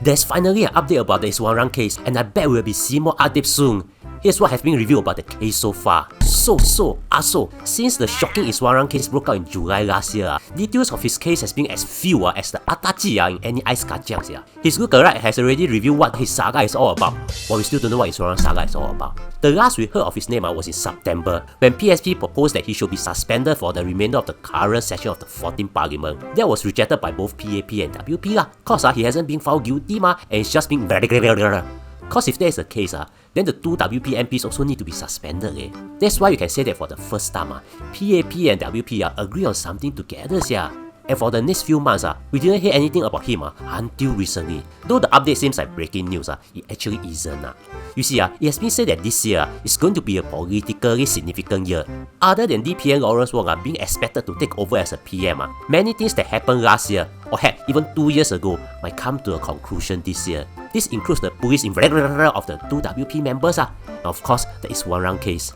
There's finally an update about the Iswaran case, and I bet we'll be seeing more updates soon. Here's what has been revealed about the case so far. Since the shocking Iswaran case broke out in July last year, details of his case has been as few as the atachi in any ice kacang. His lookalike has already revealed what his saga is all about, but we still don't know what Iswaran saga is all about. The last we heard of his name was in September, when PSP proposed that he should be suspended for the remainder of the current session of the 14th Parliament. That was rejected by both PAP and WP cause he hasn't been found guilty and it's just been cause if that is the case, then the two WP MPs also need to be suspended. That's why you can say that for the first time, PAP and WP agree on something together. And for the next few months, we didn't hear anything about him until recently. Though the update seems like breaking news, it actually isn't. You see, it has been said that this year is going to be a politically significant year. Other than DPM Lawrence Wong being expected to take over as a PM, many things that happened last year, or heck, even 2 years ago, might come to a conclusion this year. This includes the police investigation of the two WP members, and of course, the Iswaran case.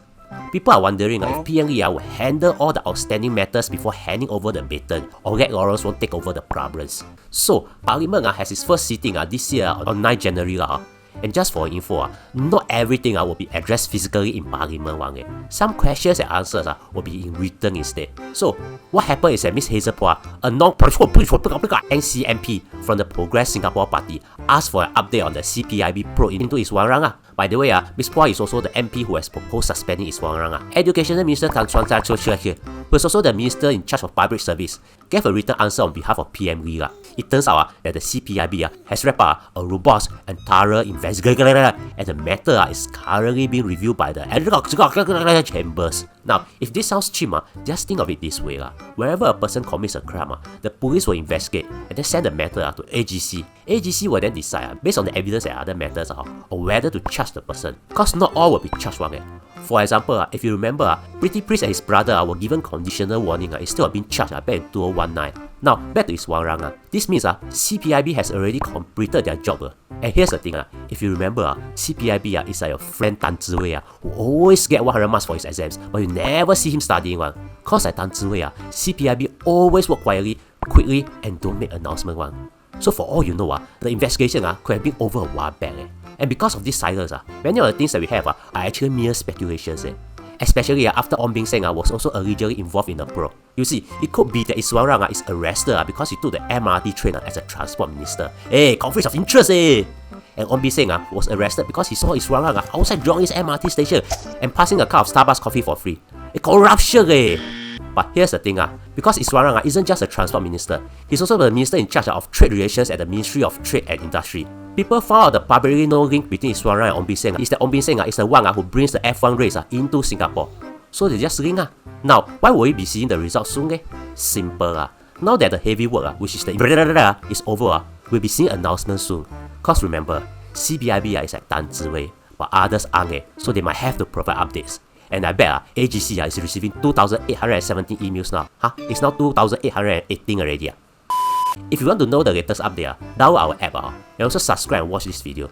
People are wondering if PM Lee will handle all the outstanding matters before handing over the baton, or let Lawrence Wong take over the problems. So, Parliament has its first sitting this year on 9 January. And just for info, not everything will be addressed physically in Parliament. Some questions and answers will be in written instead. So, what happened is that Ms. Hazel Poh, a NCMP from the Progress Singapore Party, asked for an update on the CPIB probe into Iswaran. By the way, Ms. Poh is also the MP who has proposed suspending Iswaran. Education Minister Tan Chuan Tza here, who is also the Minister in charge of Public Service, gave a written answer on behalf of PM Lee. It turns out that the CPIB has wrapped up a robust and thorough investigation, and the matter is currently being reviewed by the chambers. Now, if this sounds cheap, just think of it this way. Wherever a person commits a crime, the police will investigate and then send the matter to AGC. AGC will then decide, based on the evidence and other matters, on whether to charge the person. Because not all will be charged. For example, if you remember, Pretty Priest and his brother were given conditional warning instead of being charged back in 2019. Now, back to Iswaran. This means CPIB has already completed their job. And here's the thing, if you remember, CPIB is like your friend Tan Zhiwei who always get 100 marks for his exams, but you never see him studying. Cause like Tan Zhiwei, CPIB always work quietly, quickly, and don't make announcement. So for all you know, the investigation could have been over a while back. And because of this silence, many of the things that we have are actually mere speculations. Especially after Ong Beng Seng was also originally involved in the probe. You see, it could be that Iswaran is arrested because he took the MRT train as a transport minister. Hey, conflict of interest. And Ong Beng Seng was arrested because he saw Iswaran outside Jurong's MRT station and passing a cup of Starbucks coffee for free. Corruption. But here's the thing, because Iswaran isn't just a transport minister, he's also the minister in charge of trade relations at the Ministry of Trade and Industry. People found out the publicly known link between Iswaran and Ong Beng Seng is that Ong Beng Seng is the one who brings the F1 race into Singapore. So they just link. Now, why will we be seeing the results soon? Simple. Now that the heavy work, which is the is over, we'll be seeing announcements soon. Cause remember, CPIB is like Tan Zhiwei, but others aren't, so they might have to provide updates. And I bet AGC is receiving 2,817 emails now. It's now 2,818 already. If you want to know the latest update, download our app and also subscribe and watch this video.